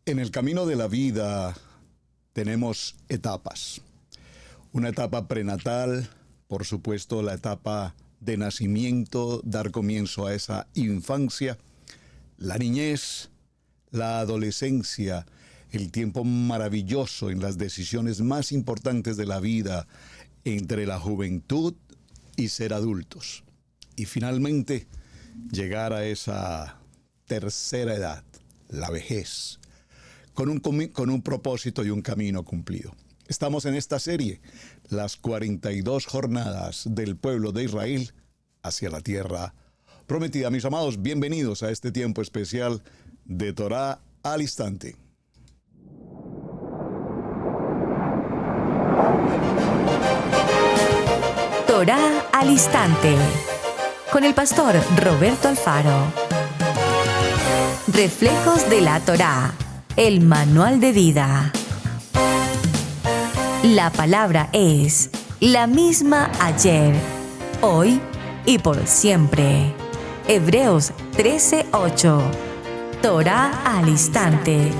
En el camino de la vida tenemos etapas. Una etapa prenatal, por supuesto la etapa de nacimiento, dar comienzo a esa infancia, la niñez, la adolescencia, el tiempo maravilloso en las decisiones más importantes de la vida entre la juventud y ser adultos. Y finalmente llegar a esa tercera edad, la vejez, con un propósito y un camino cumplido. Estamos en esta serie, las 42 jornadas del pueblo de Israel hacia la tierra prometida. Mis amados, bienvenidos a este tiempo especial de Torá al Instante. Torá al Instante, con el pastor Roberto Alfaro. Reflejos de la Torá, el manual de vida. La palabra es la misma ayer, hoy y por siempre. Hebreos 13:8. Torá al Instante.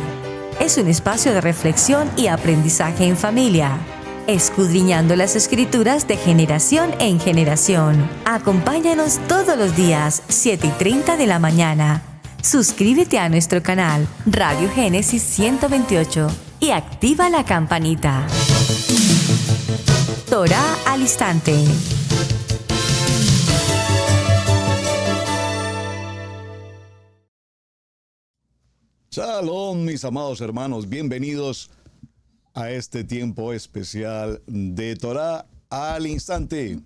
Es un espacio de reflexión y aprendizaje en familia, escudriñando las Escrituras de generación en generación. Acompáñanos todos los días, 7:30 de la mañana. Suscríbete a nuestro canal Radio Génesis 128 y activa la campanita. Torá al Instante. Shalom, mis amados hermanos, bienvenidos a este tiempo especial de Torá al Instante.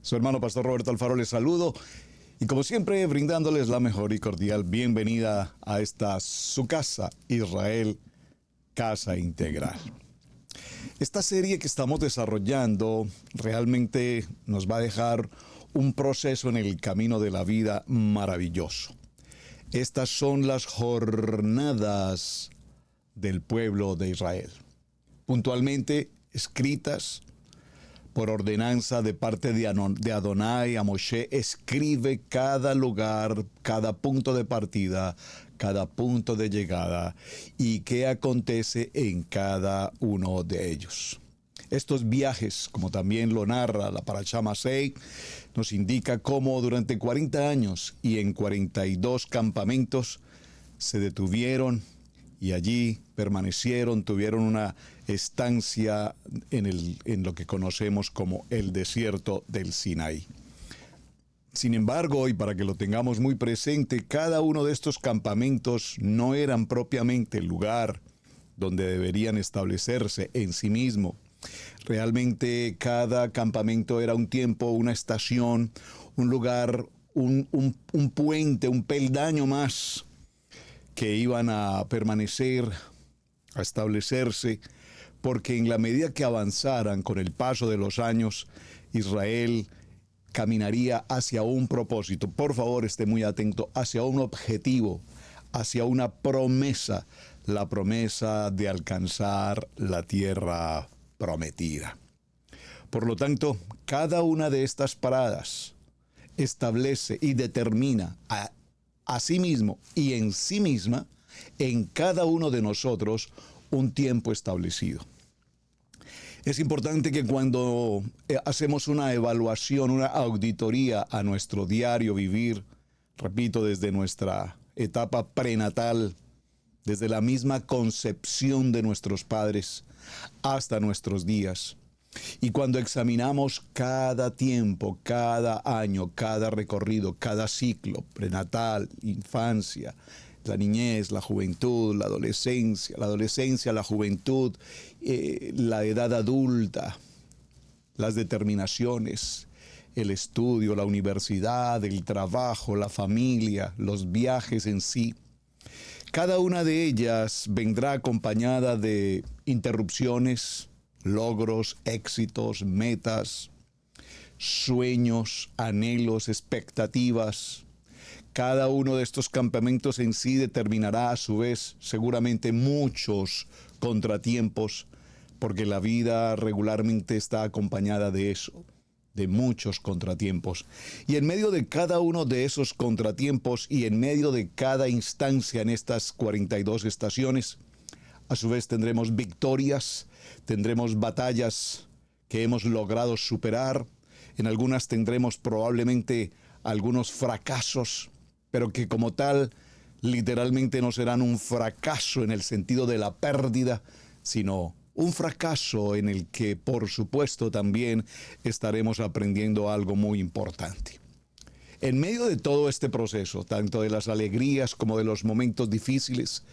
Su hermano pastor Roberto Alfaro les saludo y como siempre brindándoles la mejor y cordial bienvenida a esta su casa, Israel, Casa Integral. Esta serie que estamos desarrollando realmente nos va a dejar un proceso en el camino de la vida maravilloso. Estas son las jornadas del pueblo de Israel, puntualmente escritas por ordenanza de parte de Adonai a Moshe. Escribe cada lugar, cada punto de partida, cada punto de llegada y qué acontece en cada uno de ellos. Estos viajes, como también lo narra la Parashá Masei, nos indica cómo durante 40 años y en 42 campamentos se detuvieron y allí permanecieron, tuvieron una estancia en lo que conocemos como el desierto del Sinaí. Sin embargo, y para que lo tengamos muy presente, cada uno de estos campamentos no eran propiamente el lugar donde deberían establecerse en sí mismo. Realmente cada campamento era un tiempo, una estación, un lugar, un puente, un peldaño más que iban a permanecer, a establecerse, porque en la medida que avanzaran con el paso de los años, Israel caminaría hacia un propósito. Por favor, esté muy atento, hacia un objetivo, hacia una promesa, la promesa de alcanzar la tierra prometida. Por lo tanto, cada una de estas paradas establece y determina a sí mismo y en sí misma, en cada uno de nosotros, un tiempo establecido. Es importante que cuando hacemos una evaluación, una auditoría a nuestro diario vivir, repito, desde nuestra etapa prenatal, desde la misma concepción de nuestros padres hasta nuestros días, y cuando examinamos cada tiempo, cada año, cada recorrido, cada ciclo, prenatal, infancia, la niñez, la juventud, la adolescencia, la juventud, la edad adulta, las determinaciones, el estudio, la universidad, el trabajo, la familia, los viajes en sí. Cada una de ellas vendrá acompañada de interrupciones, logros, éxitos, metas, sueños, anhelos, expectativas. Cada uno de estos campamentos en sí determinará a su vez seguramente muchos contratiempos, porque la vida regularmente está acompañada de eso, de muchos contratiempos. Y en medio de cada uno de esos contratiempos y en medio de cada instancia en estas 42 estaciones, a su vez tendremos victorias, tendremos batallas que hemos logrado superar, en algunas tendremos probablemente algunos fracasos, pero que como tal literalmente no serán un fracaso en el sentido de la pérdida, sino un fracaso en el que, por supuesto, también estaremos aprendiendo algo muy importante. En medio de todo este proceso, tanto de las alegrías como de los momentos difíciles,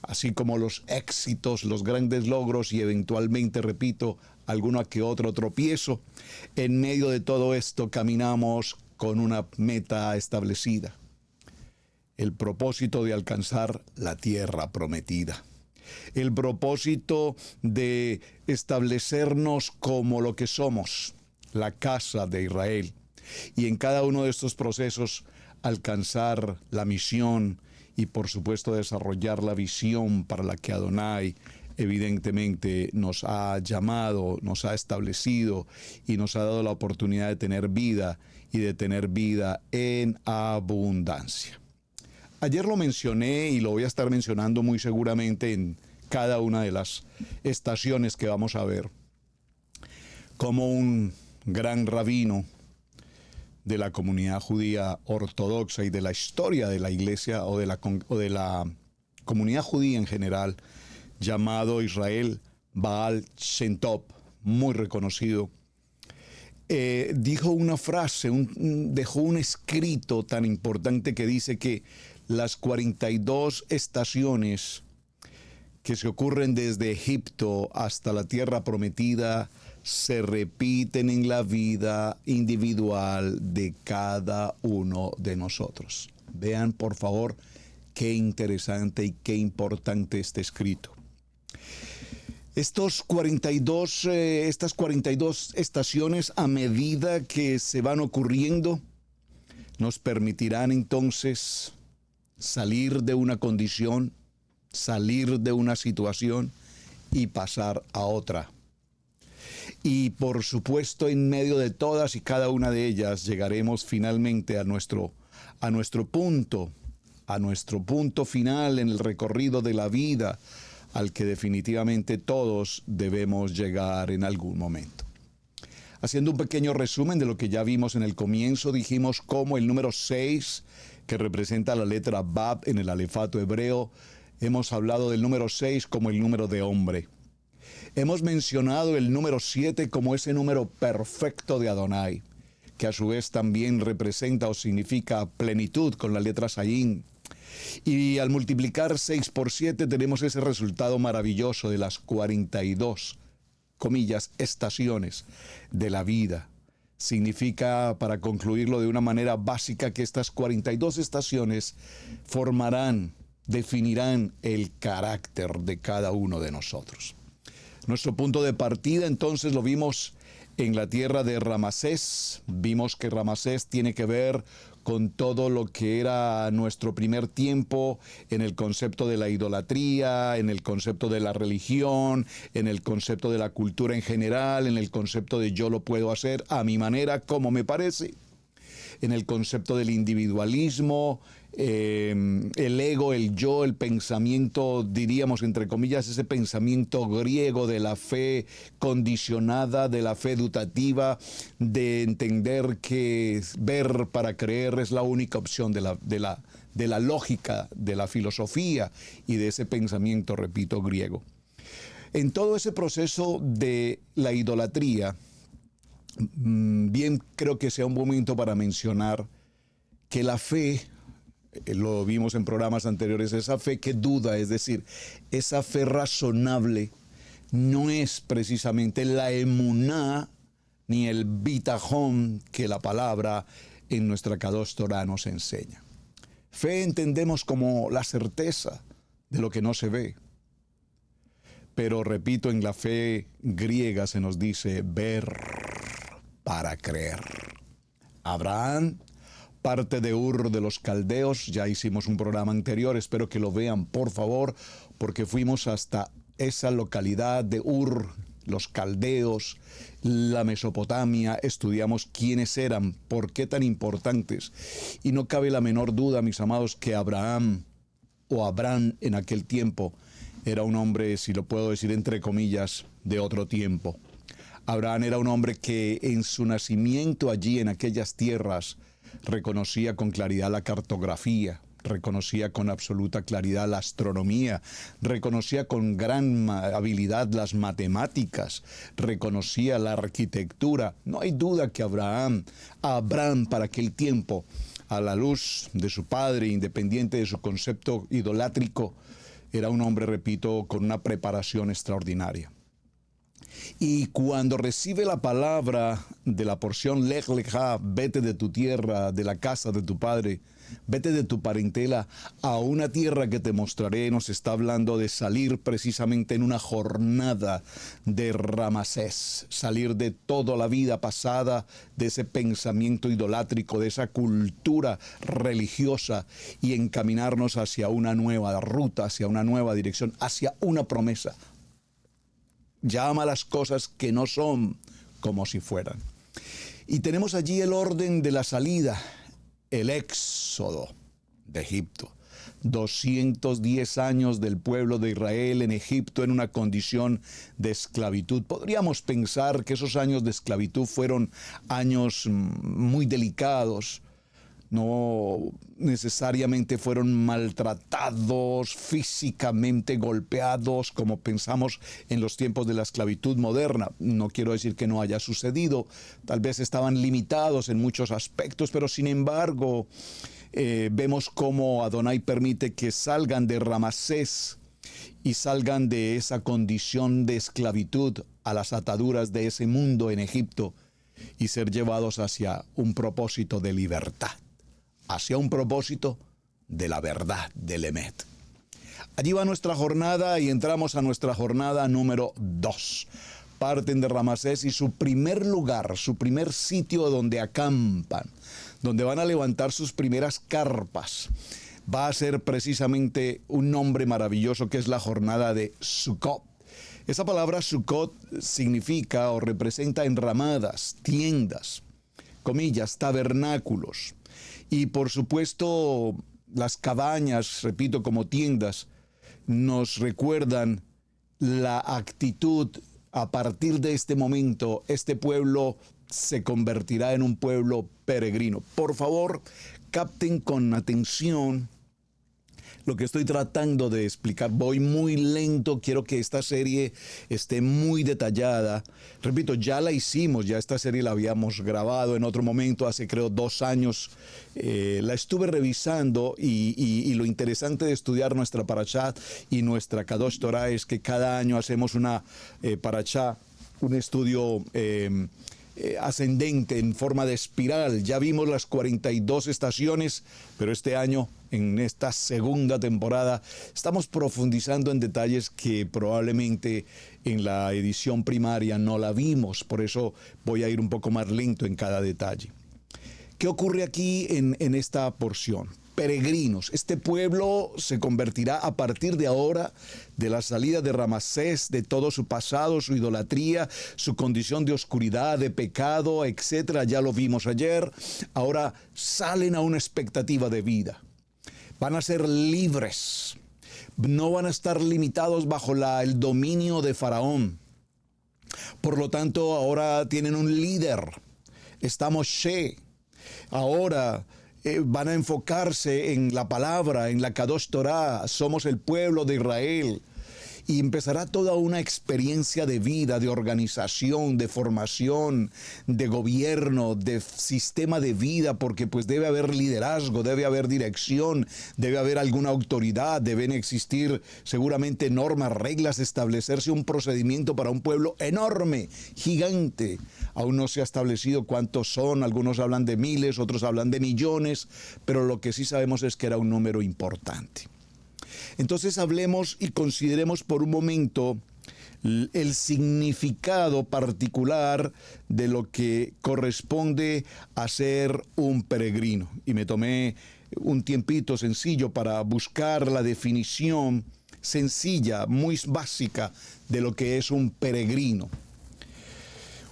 así como los éxitos, los grandes logros y eventualmente, repito, alguno que otro tropiezo, en medio de todo esto caminamos con una meta establecida: el propósito de alcanzar la tierra prometida. El propósito de establecernos como lo que somos, la casa de Israel. Y en cada uno de estos procesos alcanzar la misión y por supuesto desarrollar la visión para la que Adonai evidentemente nos ha llamado, nos ha establecido y nos ha dado la oportunidad de tener vida y de tener vida en abundancia. Ayer lo mencioné y lo voy a estar mencionando muy seguramente en cada una de las estaciones que vamos a ver. Como un gran rabino de la comunidad judía ortodoxa y de la historia de la iglesia o de la comunidad judía en general, llamado Israel Baal Shem Tov, muy reconocido, dijo una frase, dejó un escrito tan importante que dice que las 42 estaciones que se ocurren desde Egipto hasta la tierra prometida se repiten en la vida individual de cada uno de nosotros. Vean, por favor, qué interesante y qué importante este escrito. Estas 42 estaciones, a medida que se van ocurriendo, nos permitirán entonces salir de una condición, salir de una situación y pasar a otra. Y por supuesto, en medio de todas y cada una de ellas llegaremos finalmente a nuestro punto final en el recorrido de la vida, al que definitivamente todos debemos llegar en algún momento. Haciendo un pequeño resumen de lo que ya vimos en el comienzo, dijimos cómo el número 6, que representa la letra Bab en el alefato hebreo, hemos hablado del número 6 como el número de hombre. Hemos mencionado el número 7 como ese número perfecto de Adonai, que a su vez también representa o significa plenitud con la letra Zayin. Y al multiplicar 6 por 7 tenemos ese resultado maravilloso de las 42, comillas, estaciones de la vida. Significa, para concluirlo de una manera básica, que estas 42 estaciones definirán el carácter de cada uno de nosotros. Nuestro punto de partida entonces lo vimos en la tierra de Ramasés. Vimos que Ramasés tiene que ver con todo lo que era nuestro primer tiempo en el concepto de la idolatría, en el concepto de la religión, en el concepto de la cultura en general, en el concepto de yo lo puedo hacer a mi manera, como me parece, en el concepto del individualismo, el ego, el yo, el pensamiento, diríamos entre comillas, ese pensamiento griego de la fe condicionada, de la fe dutativa, de entender que ver para creer es la única opción de la lógica, de la filosofía y de ese pensamiento, repito, griego. En todo ese proceso de la idolatría, bien creo que sea un momento para mencionar que la fe, lo vimos en programas anteriores, esa fe que duda, es decir, esa fe razonable, no es precisamente la emuná ni el bitajón que la palabra en nuestra Kadosh Torah nos enseña. Fe entendemos como la certeza de lo que no se ve. Pero repito, en la fe griega se nos dice ver para creer. Abraham, parte de Ur de los Caldeos, ya hicimos un programa anterior, espero que lo vean por favor, porque fuimos hasta esa localidad de Ur, los caldeos, la Mesopotamia, estudiamos quiénes eran, por qué tan importantes. Y no cabe la menor duda, mis amados, que Abraham o Abraham en aquel tiempo era un hombre, si lo puedo decir entre comillas, de otro tiempo. Abraham era un hombre que en su nacimiento allí en aquellas tierras reconocía con claridad la cartografía, reconocía con absoluta claridad la astronomía, reconocía con gran habilidad las matemáticas, reconocía la arquitectura. No hay duda que Abraham para aquel tiempo, a la luz de su padre, independiente de su concepto idolátrico, era un hombre, repito, con una preparación extraordinaria. Y cuando recibe la palabra de la porción Lech Lecha, vete de tu tierra, de la casa de tu padre, vete de tu parentela a una tierra que te mostraré, nos está hablando de salir precisamente en una jornada de Ramasés, salir de toda la vida pasada, de ese pensamiento idolátrico, de esa cultura religiosa y encaminarnos hacia una nueva ruta, hacia una nueva dirección, hacia una promesa. Llama las cosas que no son como si fueran. Y tenemos allí el orden de la salida, el éxodo de Egipto. 210 años del pueblo de Israel en Egipto en una condición de esclavitud. Podríamos pensar que esos años de esclavitud fueron años muy delicados. No necesariamente fueron maltratados, físicamente golpeados, como pensamos en los tiempos de la esclavitud moderna. No quiero decir que no haya sucedido, tal vez estaban limitados en muchos aspectos, pero sin embargo vemos cómo Adonai permite que salgan de Ramasés y salgan de esa condición de esclavitud a las ataduras de ese mundo en Egipto y ser llevados hacia un propósito de libertad, hacia un propósito de la verdad, del Emet. Allí va nuestra jornada y entramos a nuestra jornada número 2. Parten de Ramasés y su primer lugar, su primer sitio donde acampan, donde van a levantar sus primeras carpas, va a ser precisamente un nombre maravilloso que es la jornada de Sukkot. Esa palabra Sukkot significa o representa enramadas, tiendas, comillas, tabernáculos. Y por supuesto, las cabañas, repito, como tiendas, nos recuerdan la actitud. A partir de este momento, este pueblo se convertirá en un pueblo peregrino. Por favor, capten con atención lo que estoy tratando de explicar. Voy muy lento, quiero que esta serie esté muy detallada. Repito, ya la hicimos, ya esta serie la habíamos grabado en otro momento, hace creo 2 años. La estuve revisando y lo interesante de estudiar nuestra parashá y nuestra Kadosh Torah es que cada año hacemos una parashá, un estudio ascendente en forma de espiral. Ya vimos las 42 estaciones, pero este año, en esta segunda temporada, estamos profundizando en detalles que probablemente en la edición primaria no la vimos. Por eso voy a ir un poco más lento en cada detalle. ¿Qué ocurre aquí en esta porción? Peregrinos. Este pueblo se convertirá a partir de ahora, de la salida de Ramasés, de todo su pasado, su idolatría, su condición de oscuridad, de pecado, etcétera. Ya lo vimos ayer. Ahora salen a una expectativa de vida. Van a ser libres. No van a estar limitados bajo el dominio de Faraón. Por lo tanto, ahora tienen un líder. Está Moshe. Ahora van a enfocarse en la palabra, en la Kadosh Torah. Somos el pueblo de Israel. Y empezará toda una experiencia de vida, de organización, de formación, de gobierno, de sistema de vida, porque pues debe haber liderazgo, debe haber dirección, debe haber alguna autoridad, deben existir seguramente normas, reglas, establecerse un procedimiento para un pueblo enorme, gigante. Aún no se ha establecido cuántos son, algunos hablan de miles, otros hablan de millones, pero lo que sí sabemos es que era un número importante. Entonces hablemos y consideremos por un momento el significado particular de lo que corresponde a ser un peregrino. Y me tomé un tiempito sencillo para buscar la definición sencilla, muy básica de lo que es un peregrino.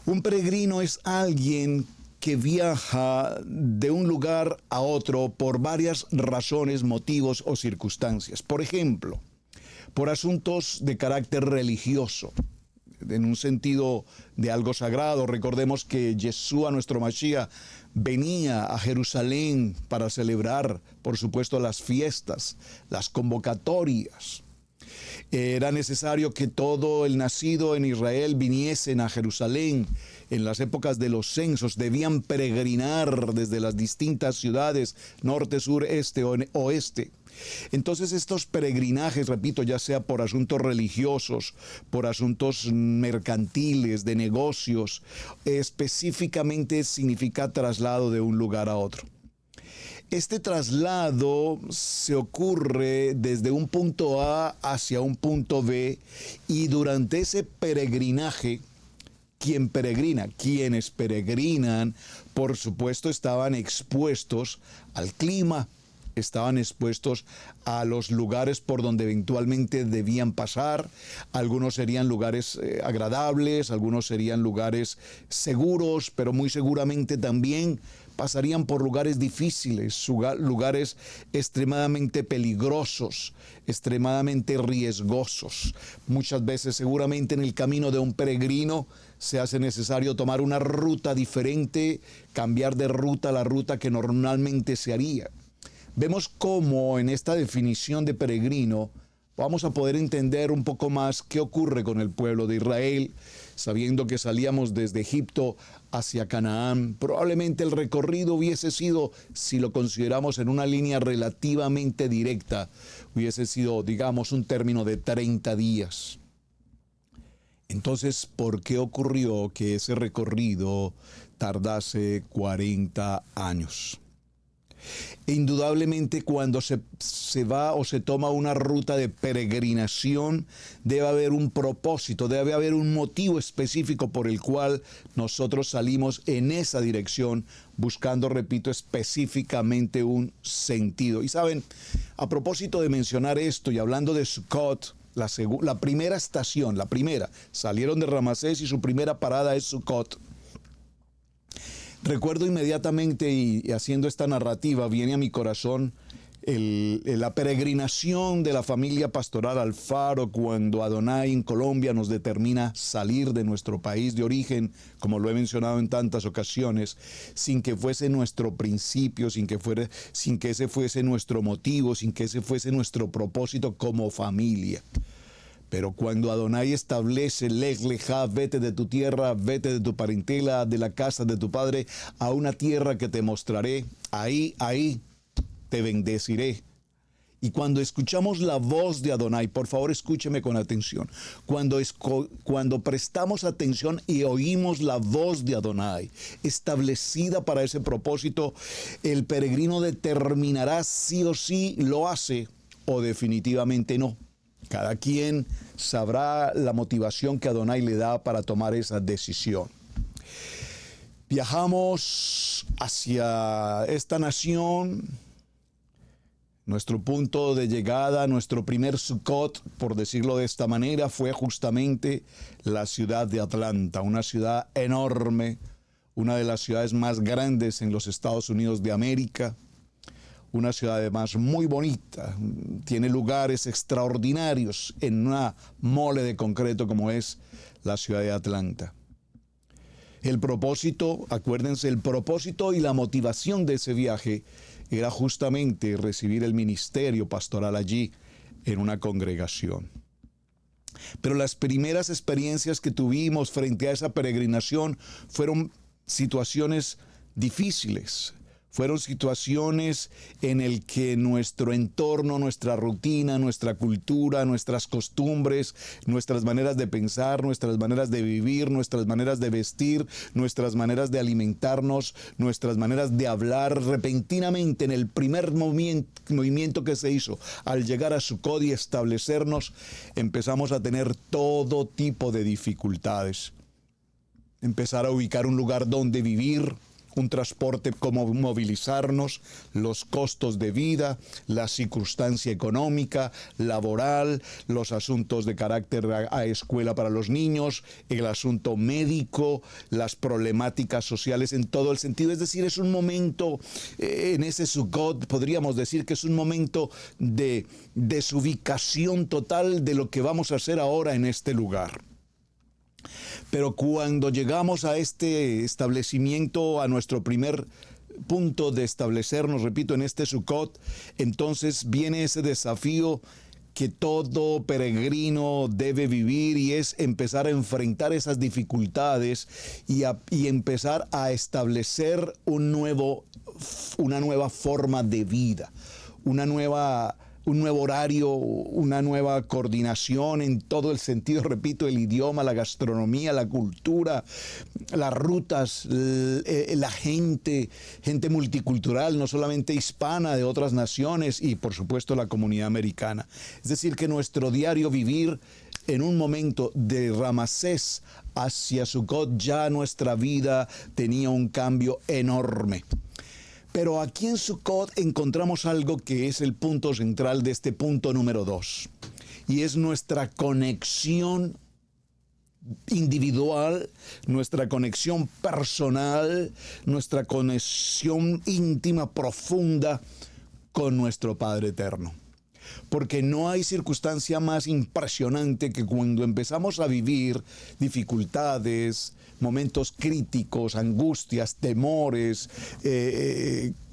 Un peregrino es alguien que viaja de un lugar a otro por varias razones, motivos o circunstancias. Por ejemplo, por asuntos de carácter religioso, en un sentido de algo sagrado. Recordemos que Yeshua, nuestro Mashiach, venía a Jerusalén para celebrar, por supuesto, las fiestas, las convocatorias. Era necesario que todo el nacido en Israel viniesen a Jerusalén. En las épocas de los censos debían peregrinar desde las distintas ciudades, norte, sur, este o oeste. Entonces estos peregrinajes, repito, ya sea por asuntos religiosos, por asuntos mercantiles, de negocios, específicamente significa traslado de un lugar a otro. Este traslado se ocurre desde un punto A hacia un punto B, y durante ese peregrinaje, quienes peregrinan, por supuesto, estaban expuestos al clima, estaban expuestos a los lugares por donde eventualmente debían pasar. Algunos serían lugares agradables, algunos serían lugares seguros, pero muy seguramente también pasarían por lugares difíciles, lugares extremadamente peligrosos, extremadamente riesgosos. Muchas veces, seguramente en el camino de un peregrino, se hace necesario tomar una ruta diferente, cambiar de ruta a la ruta que normalmente se haría. Vemos cómo en esta definición de peregrino vamos a poder entender un poco más qué ocurre con el pueblo de Israel, sabiendo que salíamos desde Egipto hacia Canaán. Probablemente el recorrido hubiese sido, si lo consideramos en una línea relativamente directa, hubiese sido, digamos, un término de 30 días. Entonces, ¿por qué ocurrió que ese recorrido tardase 40 años? Indudablemente, cuando se va o se toma una ruta de peregrinación, debe haber un propósito, debe haber un motivo específico por el cual nosotros salimos en esa dirección, buscando, repito, específicamente un sentido. Y saben, a propósito de mencionar esto y hablando de Sukkot, la primera estación, salieron de Ramsés y su primera parada es Sukkot. Recuerdo inmediatamente, y haciendo esta narrativa, viene a mi corazón la peregrinación de la familia pastoral Alfaro cuando Adonai en Colombia nos determina salir de nuestro país de origen, como lo he mencionado en tantas ocasiones, sin que fuese nuestro principio, sin que ese fuese nuestro motivo, sin que ese fuese nuestro propósito como familia. Pero cuando Adonai establece, Lech Lejá, vete de tu tierra, vete de tu parentela, de la casa de tu padre, a una tierra que te mostraré, ahí te bendeciré. Y cuando escuchamos la voz de Adonai, por favor escúcheme con atención, cuando prestamos atención y oímos la voz de Adonai, establecida para ese propósito, el peregrino determinará sí o sí lo hace o definitivamente no. Cada quien sabrá la motivación que Adonai le da para tomar esa decisión. Viajamos hacia esta nación. Nuestro punto de llegada, nuestro primer Sukkot, por decirlo de esta manera, fue justamente la ciudad de Atlanta, una ciudad enorme, una de las ciudades más grandes en los Estados Unidos de América. Una ciudad además muy bonita, tiene lugares extraordinarios en una mole de concreto como es la ciudad de Atlanta. El propósito, acuérdense, el propósito y la motivación de ese viaje era justamente recibir el ministerio pastoral allí en una congregación. Pero las primeras experiencias que tuvimos frente a esa peregrinación fueron situaciones difíciles. Fueron situaciones en el que nuestro entorno, nuestra rutina, nuestra cultura, nuestras costumbres, nuestras maneras de pensar, nuestras maneras de vivir, nuestras maneras de vestir, nuestras maneras de alimentarnos, nuestras maneras de hablar, repentinamente en el primer movimiento que se hizo, al llegar a Sukkot y establecernos, empezamos a tener todo tipo de dificultades. Empezar a ubicar un lugar donde vivir, un transporte, cómo movilizarnos, los costos de vida, la circunstancia económica, laboral, los asuntos de carácter a escuela para los niños, el asunto médico, las problemáticas sociales en todo el sentido. Es decir, es un momento, en ese Sukkot podríamos decir que es un momento de desubicación total de lo que vamos a hacer ahora en este lugar. Pero cuando llegamos a este establecimiento, a nuestro primer punto de establecernos, repito, en este Sukkot, entonces viene ese desafío que todo peregrino debe vivir, y es empezar a enfrentar esas dificultades y empezar a establecer una nueva forma de vida, un nuevo horario, una nueva coordinación en todo el sentido, repito, el idioma, la gastronomía, la cultura, las rutas, la gente multicultural, no solamente hispana, de otras naciones, y por supuesto la comunidad americana. Es decir, que nuestro diario vivir en un momento de Ramsés hacia Sukkot, ya nuestra vida tenía un cambio enorme. Pero aquí en Sukkot encontramos algo que es el punto central de este punto número 2. Y es nuestra conexión individual, nuestra conexión personal, nuestra conexión íntima, profunda con nuestro Padre Eterno. Porque no hay circunstancia más impresionante que cuando empezamos a vivir dificultades, momentos críticos, angustias, temores,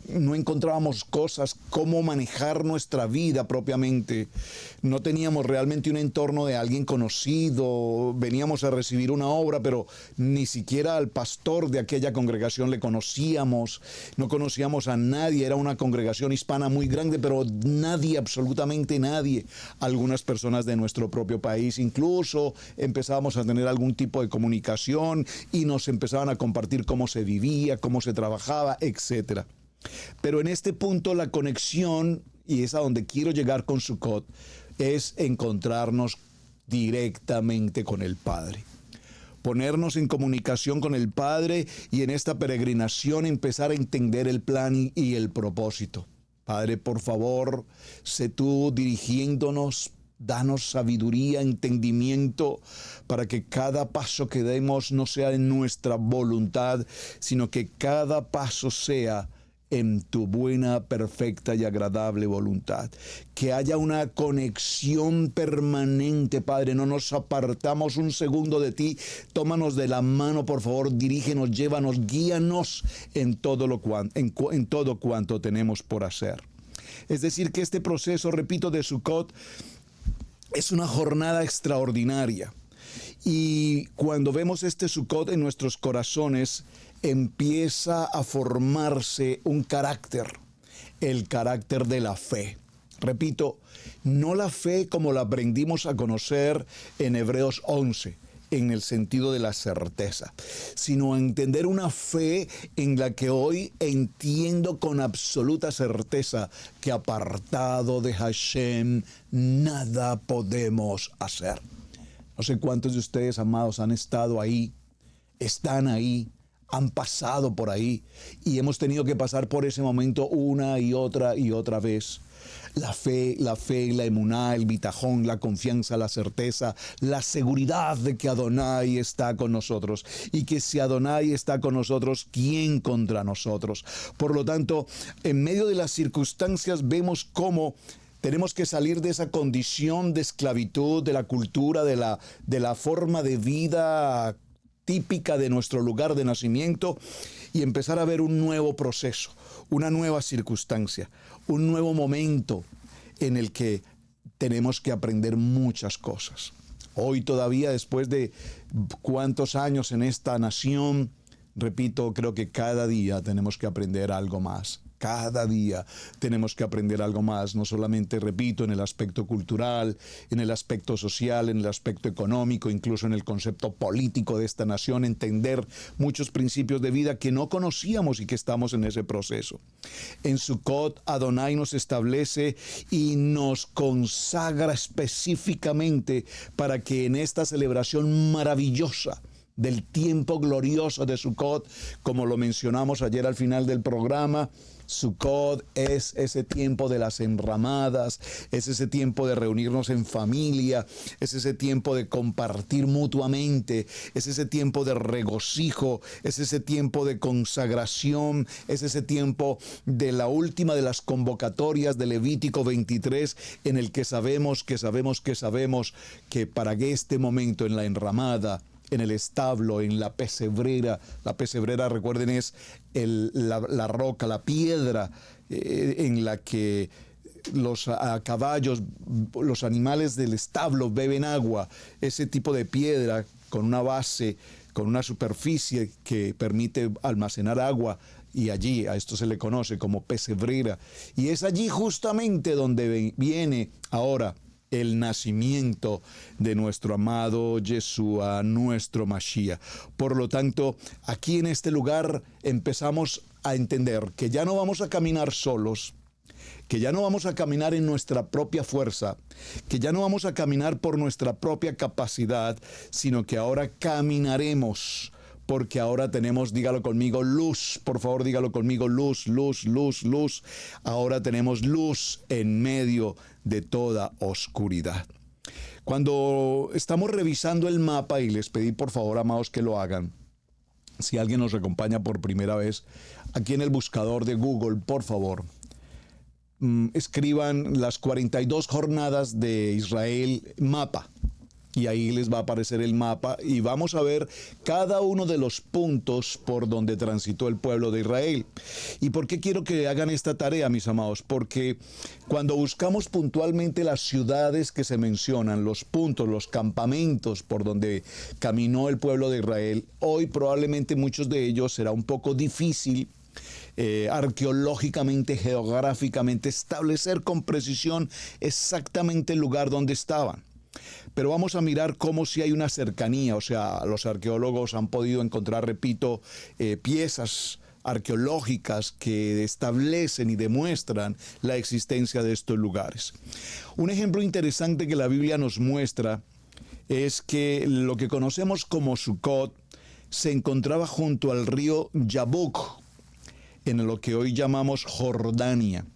no encontrábamos cosas, cómo manejar nuestra vida propiamente. No teníamos realmente un entorno de alguien conocido. Veníamos a recibir una obra, pero ni siquiera al pastor de aquella congregación le conocíamos. No conocíamos a nadie. Era una congregación hispana muy grande, pero nadie, absolutamente nadie. Algunas personas de nuestro propio país incluso empezábamos a tener algún tipo de comunicación y nos empezaban a compartir cómo se vivía, cómo se trabajaba, etcétera. Pero en este punto la conexión, y es a donde quiero llegar con Sukkot, es encontrarnos directamente con el Padre. Ponernos en comunicación con el Padre y en esta peregrinación empezar a entender el plan y el propósito. Padre, por favor, sé tú dirigiéndonos. Danos sabiduría, entendimiento, para que cada paso que demos no sea en nuestra voluntad, sino que cada paso sea en tu buena, perfecta y agradable voluntad. Que haya una conexión permanente, Padre. No nos apartamos un segundo de ti. Tómanos de la mano, por favor. Dirígenos, llévanos, guíanos en todo cuanto tenemos por hacer. Es decir, que este proceso, repito, de Sukkot es una jornada extraordinaria. Y cuando vemos este Sukkot en nuestros corazones, empieza a formarse un carácter, el carácter de la fe. Repito, no la fe como la aprendimos a conocer en Hebreos 11, en el sentido de la certeza, sino entender una fe en la que hoy entiendo con absoluta certeza que apartado de Hashem nada podemos hacer. No sé cuántos de ustedes, amados, han estado ahí, están ahí, han pasado por ahí y hemos tenido que pasar por ese momento una y otra vez. La fe, la emuná, el bitajón, la confianza, la certeza, la seguridad de que Adonai está con nosotros. Y que si Adonai está con nosotros, ¿quién contra nosotros? Por lo tanto, en medio de las circunstancias vemos cómo tenemos que salir de esa condición de esclavitud, de la cultura, de la forma de vida típica de nuestro lugar de nacimiento, y empezar a ver un nuevo proceso, una nueva circunstancia, un nuevo momento en el que tenemos que aprender muchas cosas. Hoy todavía, después de cuántos años en esta nación, repito, creo que cada día tenemos que aprender algo más. Cada día tenemos que aprender algo más, no solamente, repito, en el aspecto cultural, en el aspecto social, en el aspecto económico, incluso en el concepto político de esta nación, entender muchos principios de vida que no conocíamos y que estamos en ese proceso. En Sukkot, Adonai nos establece y nos consagra específicamente para que en esta celebración maravillosa del tiempo glorioso de Sukkot, como lo mencionamos ayer al final del programa. Sukkot es ese tiempo de las enramadas, es ese tiempo de reunirnos en familia, es ese tiempo de compartir mutuamente, es ese tiempo de regocijo, es ese tiempo de consagración, es ese tiempo de la última de las convocatorias de Levítico 23, en el que sabemos que para este momento en la enramada, en el establo, en la pesebrera, recuerden, es la roca, la piedra en la que los caballos, los animales del establo beben agua, ese tipo de piedra con una base, con una superficie que permite almacenar agua, y allí a esto se le conoce como pesebrera, y es allí justamente donde viene ahora el nacimiento de nuestro amado Yeshua, nuestro Mashiach. Por lo tanto, aquí en este lugar empezamos a entender que ya no vamos a caminar solos, que ya no vamos a caminar en nuestra propia fuerza, que ya no vamos a caminar por nuestra propia capacidad, sino que ahora caminaremos, porque ahora tenemos, dígalo conmigo, luz. Por favor, dígalo conmigo, luz, luz, luz, luz. Ahora tenemos luz en medio de toda oscuridad. Cuando estamos revisando el mapa, y les pedí por favor, amados, que lo hagan, si alguien nos acompaña por primera vez, aquí en el buscador de Google, por favor, escriban las 42 jornadas de Israel, mapa. Y ahí les va a aparecer el mapa y vamos a ver cada uno de los puntos por donde transitó el pueblo de Israel. ¿Y por qué quiero que hagan esta tarea, mis amados? Porque cuando buscamos puntualmente las ciudades que se mencionan, los puntos, los campamentos por donde caminó el pueblo de Israel, hoy probablemente muchos de ellos será un poco difícil arqueológicamente, geográficamente, establecer con precisión exactamente el lugar donde estaban. Pero vamos a mirar cómo si hay una cercanía, o sea, los arqueólogos han podido encontrar, repito, piezas arqueológicas que establecen y demuestran la existencia de estos lugares. Un ejemplo interesante que la Biblia nos muestra es que lo que conocemos como Sukkot se encontraba junto al río Yabuk, en lo que hoy llamamos Jordania.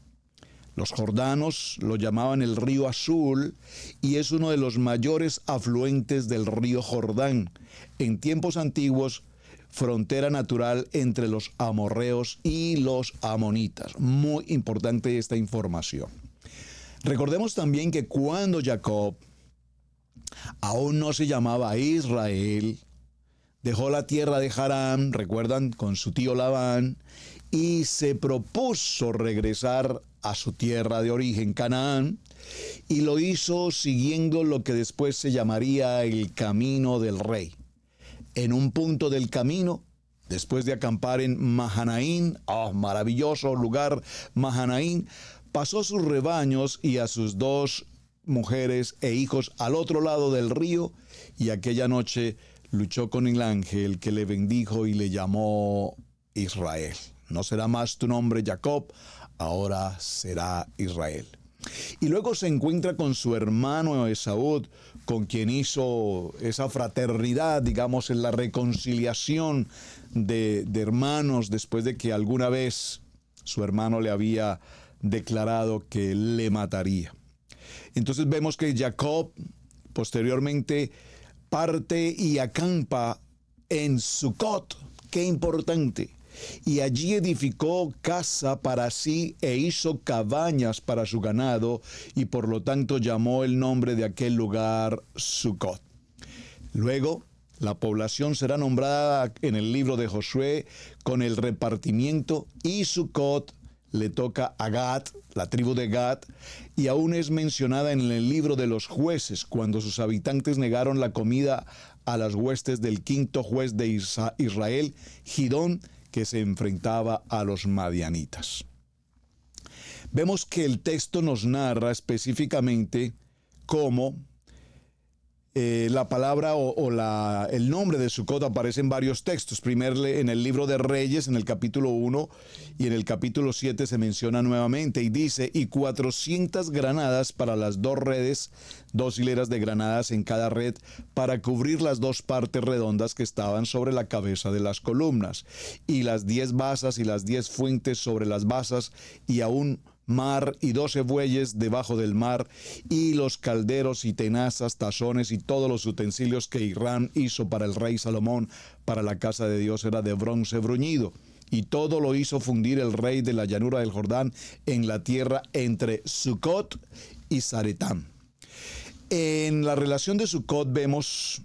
Los jordanos lo llamaban el río Azul y es uno de los mayores afluentes del río Jordán. En tiempos antiguos, frontera natural entre los amorreos y los amonitas. Muy importante esta información. Recordemos también que cuando Jacob aún no se llamaba Israel, dejó la tierra de Harán, recuerdan, con su tío Labán, y se propuso regresar a su tierra de origen, Canaán, y lo hizo siguiendo lo que después se llamaría el camino del rey. En un punto del camino, después de acampar en Mahanaín, maravilloso lugar Mahanaín, pasó sus rebaños y a sus 2 mujeres e hijos al otro lado del río, y aquella noche luchó con el ángel que le bendijo y le llamó Israel. No será más tu nombre Jacob, ahora será Israel. Y luego se encuentra con su hermano Esaú, con quien hizo esa fraternidad, digamos, en la reconciliación de hermanos, después de que alguna vez su hermano le había declarado que le mataría. Entonces vemos que Jacob posteriormente parte y acampa en Sukkot. Qué importante. Y allí edificó casa para sí e hizo cabañas para su ganado, y por lo tanto llamó el nombre de aquel lugar Sukkot. Luego, la población será nombrada en el libro de Josué con el repartimiento, y Sukkot le toca a Gad, la tribu de Gad, y aún es mencionada en el libro de los jueces, cuando sus habitantes negaron la comida a las huestes del 5º juez de Israel, Gidón, que se enfrentaba a los madianitas. Vemos que el texto nos narra específicamente cómo la palabra el nombre de Sucot aparece en varios textos. Primero en el libro de Reyes, en el capítulo 1, y en el capítulo 7 se menciona nuevamente y dice, y 400 granadas para las 2 redes, 2 hileras de granadas en cada red, para cubrir las 2 partes redondas que estaban sobre la cabeza de las columnas, y las 10 basas y las 10 fuentes sobre las basas, y aún mar y 12 bueyes debajo del mar, y los calderos y tenazas, tazones y todos los utensilios que Hiram hizo para el rey Salomón, para la casa de Dios, era de bronce bruñido. Y todo lo hizo fundir el rey de la llanura del Jordán en la tierra entre Sucot y Zaretán. En la relación de Sucot vemos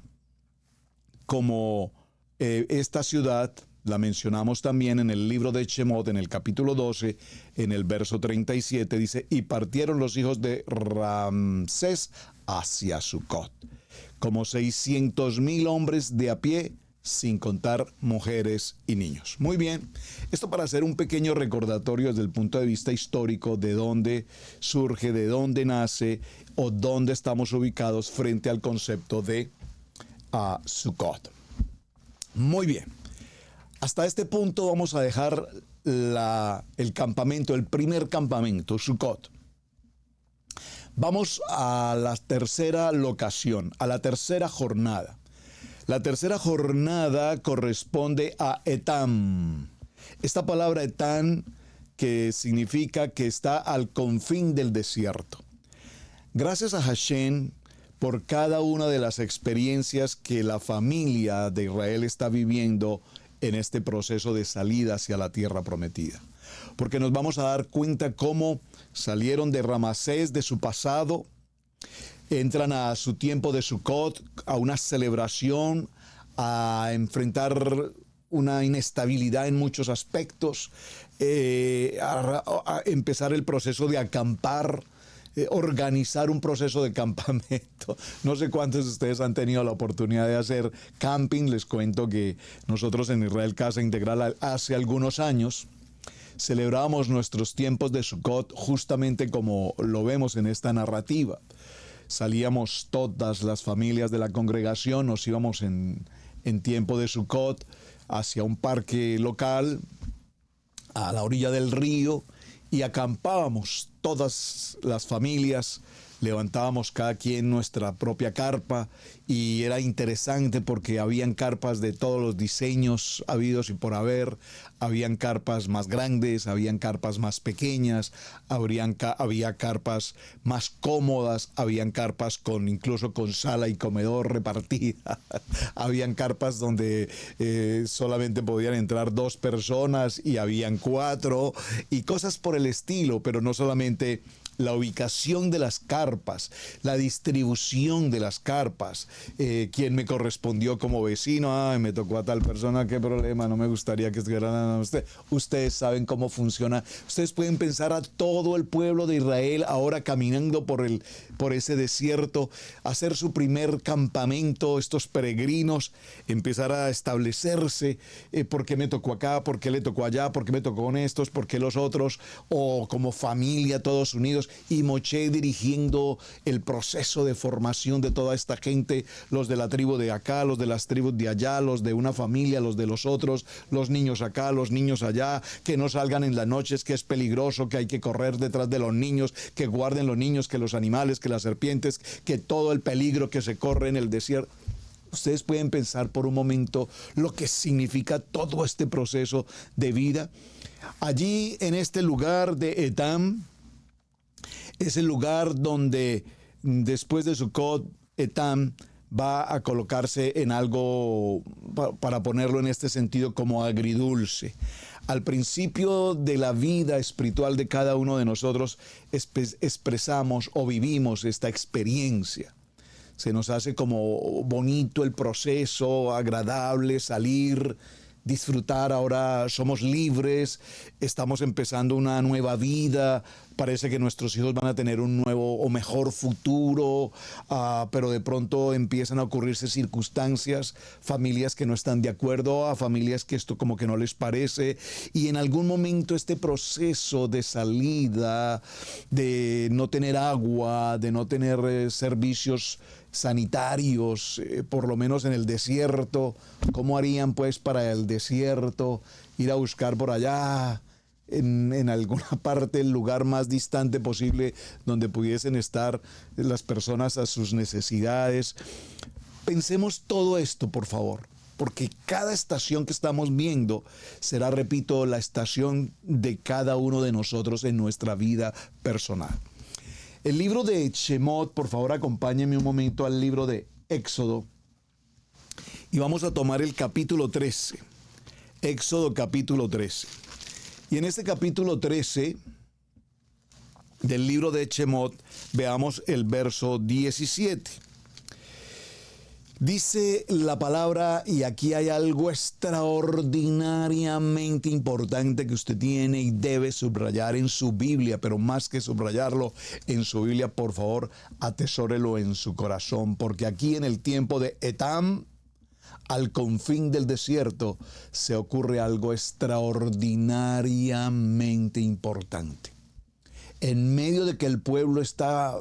como esta ciudad, la mencionamos también en el libro de Shemot, en el capítulo 12, en el verso 37, dice, y partieron los hijos de Ramsés hacia Sucot, como 600,000 hombres de a pie, sin contar mujeres y niños. Muy bien, esto para hacer un pequeño recordatorio desde el punto de vista histórico de dónde surge, de dónde nace o dónde estamos ubicados frente al concepto de Sucot. Muy bien. Hasta este punto vamos a dejar el campamento, el primer campamento, Sucot. Vamos a la tercera locación, a la tercera jornada. La tercera jornada corresponde a Etam. Esta palabra Etam, que significa que está al confín del desierto. Gracias a Hashem por cada una de las experiencias que la familia de Israel está viviendo en este proceso de salida hacia la tierra prometida. Porque nos vamos a dar cuenta cómo salieron de Ramsés, de su pasado, entran a su tiempo de Sucot, a una celebración, a enfrentar una inestabilidad en muchos aspectos, a empezar el proceso de acampar, organizar un proceso de campamento. No sé cuántos de ustedes han tenido la oportunidad de hacer camping. Les cuento que nosotros en Israel Casa Integral hace algunos años celebrábamos nuestros tiempos de Sucot justamente como lo vemos en esta narrativa. Salíamos todas las familias de la congregación, nos íbamos en tiempo de Sucot hacia un parque local a la orilla del río y acampábamos todas las familias, levantábamos cada quien nuestra propia carpa y era interesante porque habían carpas de todos los diseños habidos y por haber, habían carpas más grandes, habían carpas más pequeñas, había carpas más cómodas, habían carpas incluso con sala y comedor repartida, habían carpas donde solamente podían entrar 2 personas y habían 4 y cosas por el estilo, pero no solamente la ubicación de las carpas, la distribución de las carpas, quién me correspondió como vecino, me tocó a tal persona, qué problema, no me gustaría que estuvieran a usted. Ustedes saben cómo funciona. Ustedes pueden pensar a todo el pueblo de Israel ahora caminando por ese desierto, hacer su primer campamento, estos peregrinos, empezar a establecerse, por qué me tocó acá, por qué le tocó allá, por qué me tocó con estos, por qué los otros, o como familia todos unidos. Y Moshe dirigiendo el proceso de formación de toda esta gente, los de la tribu de acá, los de las tribus de allá, los de una familia, los de los otros, los niños acá, los niños allá, que no salgan en las noches, que es peligroso, que hay que correr detrás de los niños, que guarden los niños, que los animales, que las serpientes, que todo el peligro que se corre en el desierto. Ustedes pueden pensar por un momento lo que significa todo este proceso de vida. Allí en este lugar de Etam, es el lugar donde después de Sucot, Etam va a colocarse en algo, para ponerlo en este sentido, como agridulce. Al principio de la vida espiritual de cada uno de nosotros expresamos o vivimos esta experiencia. Se nos hace como bonito el proceso, agradable salir, disfrutar. Ahora somos libres, estamos empezando una nueva vida, parece que nuestros hijos van a tener un nuevo o mejor futuro, pero de pronto empiezan a ocurrirse circunstancias, familias que no están de acuerdo, a familias que esto como que no les parece, y en algún momento este proceso de salida, de no tener agua, de no tener servicios sanitarios, por lo menos en el desierto, ¿cómo harían pues para el desierto? Ir a buscar por allá, en alguna parte, el lugar más distante posible donde pudiesen estar las personas a sus necesidades. Pensemos todo esto, por favor, porque cada estación que estamos viendo será, repito, la estación de cada uno de nosotros en nuestra vida personal. El libro de Shemot, por favor, acompáñenme un momento al libro de Éxodo y vamos a tomar el capítulo 13. Éxodo capítulo 13. Y en este capítulo 13 del libro de Shemot, veamos el verso 17. Dice la palabra, y aquí hay algo extraordinariamente importante que usted tiene y debe subrayar en su Biblia, pero más que subrayarlo en su Biblia, por favor, atesórelo en su corazón, porque aquí en el tiempo de Etam, al confín del desierto, se ocurre algo extraordinariamente importante. En medio de que el pueblo está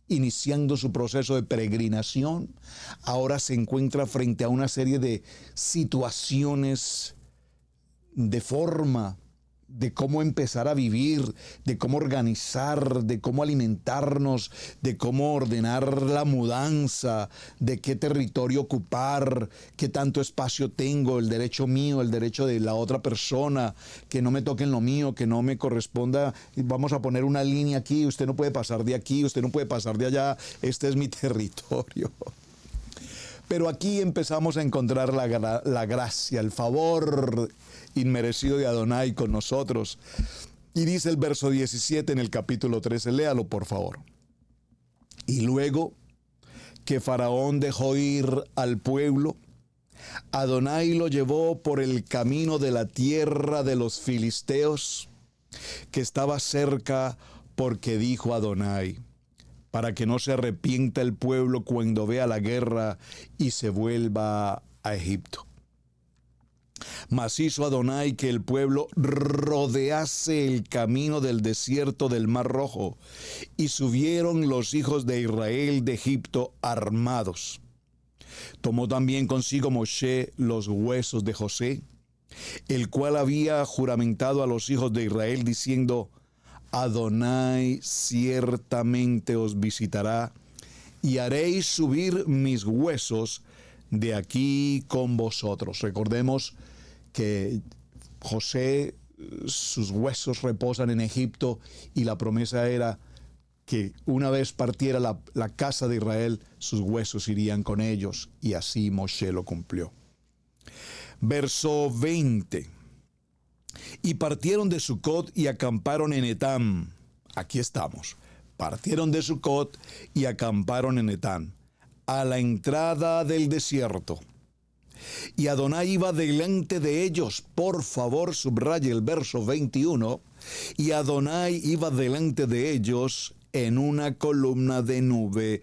iniciando su proceso de peregrinación, ahora se encuentra frente a una serie de situaciones de forma de cómo empezar a vivir, de cómo organizar, de cómo alimentarnos, de cómo ordenar la mudanza, de qué territorio ocupar, qué tanto espacio tengo, el derecho mío, el derecho de la otra persona, que no me toquen lo mío, que no me corresponda. Vamos a poner una línea aquí, usted no puede pasar de aquí, usted no puede pasar de allá, este es mi territorio. Pero aquí empezamos a encontrar la gracia, el favor inmerecido de Adonai con nosotros. Y dice el verso 17 en el capítulo 13, léalo por favor. Y luego que Faraón dejó ir al pueblo, Adonai lo llevó por el camino de la tierra de los filisteos, que estaba cerca, porque dijo Adonai, para que no se arrepienta el pueblo cuando vea la guerra y se vuelva a Egipto. Mas hizo Adonai que el pueblo rodease el camino del desierto del Mar Rojo, y subieron los hijos de Israel de Egipto armados. Tomó también consigo Moshe los huesos de José, el cual había juramentado a los hijos de Israel diciendo, Adonai ciertamente os visitará, y haréis subir mis huesos de aquí con vosotros. Recordemos que José, sus huesos reposan en Egipto, y la promesa era que una vez partiera la casa de Israel, sus huesos irían con ellos, y así Moshe lo cumplió. Verso 20. Y partieron de Sucot y acamparon en Etam. Aquí estamos. Partieron de Sucot y acamparon en Etam, a la entrada del desierto. Y Adonai iba delante de ellos. Por favor, subraye el verso 21. Y Adonai iba delante de ellos en una columna de nube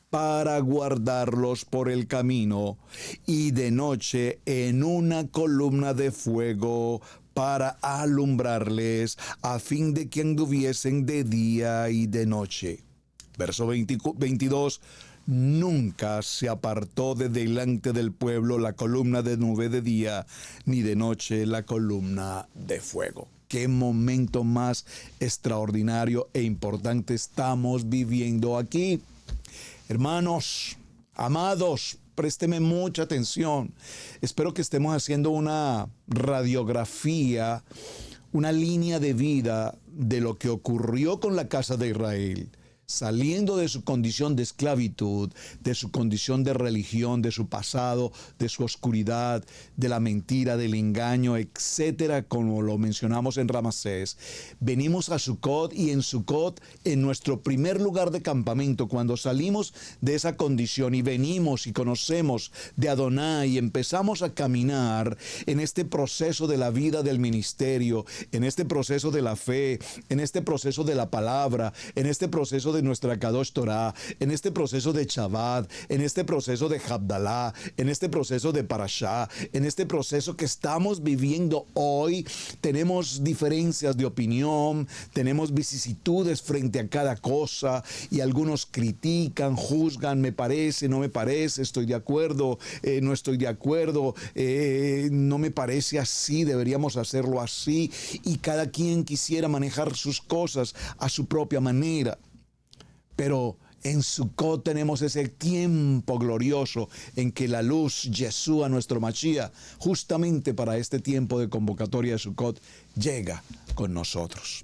para guardarlos por el camino, y de noche en una columna de fuego para alumbrarles, a fin de que anduviesen de día y de noche. Verso 22. Nunca se apartó de delante del pueblo la columna de nube de día, ni de noche la columna de fuego. Qué momento más extraordinario e importante estamos viviendo aquí. Hermanos, amados, présteme mucha atención. Espero que estemos haciendo una radiografía, una línea de vida de lo que ocurrió con la casa de Israel. saliendo de su condición de esclavitud, de su condición de religión, de su pasado, de su oscuridad, de la mentira, del engaño, etcétera, como lo mencionamos en Ramasés. Venimos a Sucot, y en Sucot, en nuestro primer lugar de campamento, cuando salimos de esa condición y venimos y conocemos de Adonai y empezamos a caminar en este proceso de la vida del ministerio, en este proceso de la fe, en este proceso de la palabra, en este proceso de nuestra Kadosh Torah, en este proceso de Shabbat, en este proceso de Havdalah, en este proceso de Parashá, en este proceso que estamos viviendo hoy, tenemos diferencias de opinión, tenemos vicisitudes frente a cada cosa, y algunos critican, juzgan, me parece, no me parece, estoy de acuerdo, no estoy de acuerdo, no me parece así, deberíamos hacerlo así, y cada quien quisiera manejar sus cosas a su propia manera. Pero en Sucot tenemos ese tiempo glorioso en que la luz, Yeshua, nuestro Mashiach, justamente para este tiempo de convocatoria de Sucot, llega con nosotros.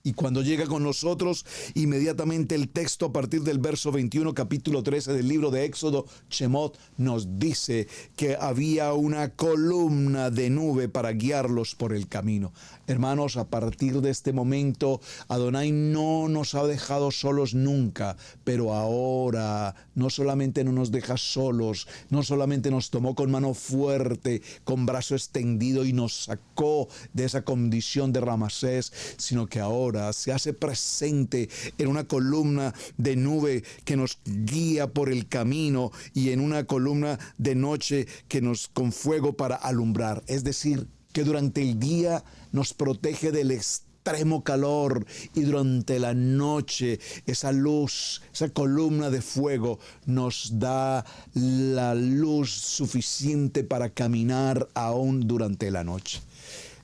Y cuando llega con nosotros, inmediatamente el texto a partir del verso 21, capítulo 13 del libro de Éxodo, Shemot, nos dice que había una columna de nube para guiarlos por el camino. Hermanos, a partir de este momento, Adonai no nos ha dejado solos nunca, pero ahora no solamente no nos deja solos, no solamente nos tomó con mano fuerte, con brazo extendido y nos sacó de esa condición de Ramasés, sino que ahora se hace presente en una columna de nube que nos guía por el camino y en una columna de noche que nos con fuego para alumbrar. Es decir, que durante el día nos protege del extremo calor, y durante la noche esa luz, esa columna de fuego nos da la luz suficiente para caminar aún durante la noche.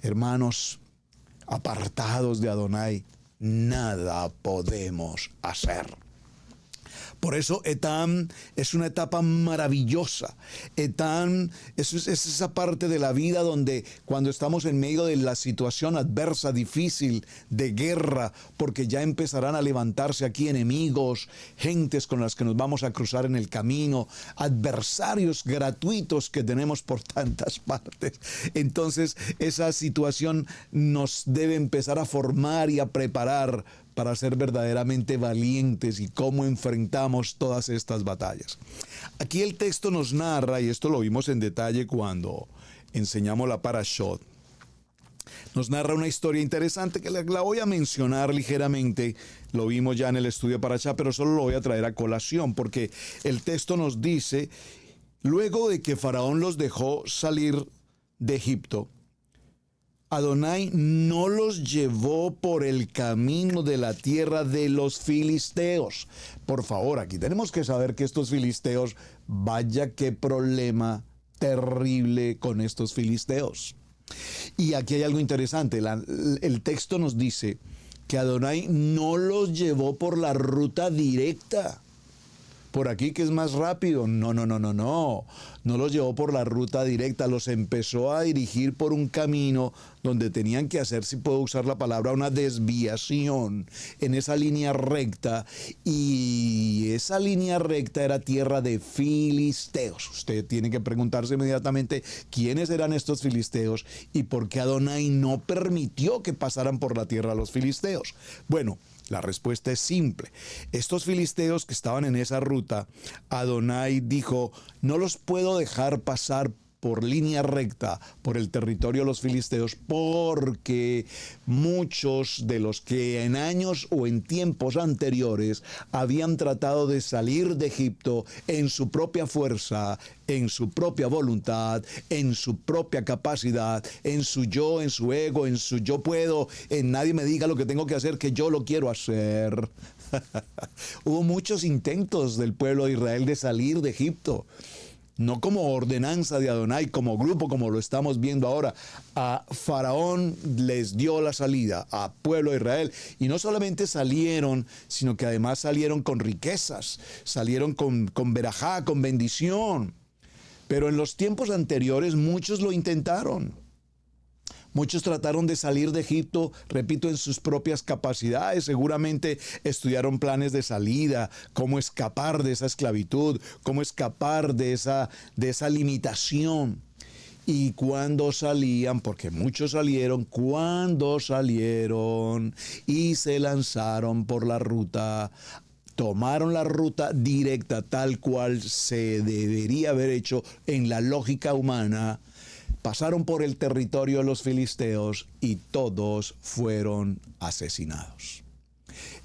Hermanos, apartados de Adonai, nada podemos hacer. Por eso Etam es una etapa maravillosa. Etam es esa parte de la vida donde cuando estamos en medio de la situación adversa, difícil, de guerra, porque ya empezarán a levantarse aquí enemigos, gentes con las que nos vamos a cruzar en el camino, adversarios gratuitos que tenemos por tantas partes. Entonces esa situación nos debe empezar a formar y a preparar para ser verdaderamente valientes y cómo enfrentamos todas estas batallas. Aquí el texto nos narra, y esto lo vimos en detalle cuando enseñamos la Parashot, nos narra una historia interesante que la voy a mencionar ligeramente. Lo vimos ya en el estudio Parashá, pero solo lo voy a traer a colación porque el texto nos dice: luego de que Faraón los dejó salir de Egipto, Adonai no los llevó por el camino de la tierra de los filisteos. Por favor, aquí tenemos que saber que estos filisteos, vaya qué problema terrible con estos filisteos. Y aquí hay algo interesante. El texto nos dice que Adonai no los llevó por la ruta directa. Por aquí que es más rápido. No los llevó por la ruta directa, los empezó a dirigir por un camino donde tenían que hacer, si puedo usar la palabra, una desviación en esa línea recta, y esa línea recta era tierra de filisteos. Usted tiene que preguntarse inmediatamente quiénes eran estos filisteos y por qué Adonai no permitió que pasaran por la tierra los filisteos. Bueno, la respuesta es simple. Estos filisteos que estaban en esa ruta, Adonai dijo: no los puedo dejar pasar por línea recta por el territorio de los filisteos, porque muchos de los que en años o en tiempos anteriores habían tratado de salir de Egipto en su propia fuerza, en su propia voluntad, en su propia capacidad, en su yo, en su ego, en su yo puedo, en nadie me diga lo que tengo que hacer, que yo lo quiero hacer. Hubo muchos intentos del pueblo de Israel de salir de Egipto. No como ordenanza de Adonai, como grupo, como lo estamos viendo ahora. A Faraón les dio la salida, a pueblo de Israel. Y no solamente salieron, sino que además salieron con riquezas, salieron con verajá, con bendición. Pero en los tiempos anteriores muchos lo intentaron. Muchos trataron de salir de Egipto, repito, en sus propias capacidades. Seguramente estudiaron planes de salida, cómo escapar de esa esclavitud, cómo escapar de esa limitación. Y cuando salían, porque muchos salieron, cuando salieron y se lanzaron por la ruta, tomaron la ruta directa tal cual se debería haber hecho en la lógica humana, pasaron por el territorio de los filisteos y todos fueron asesinados.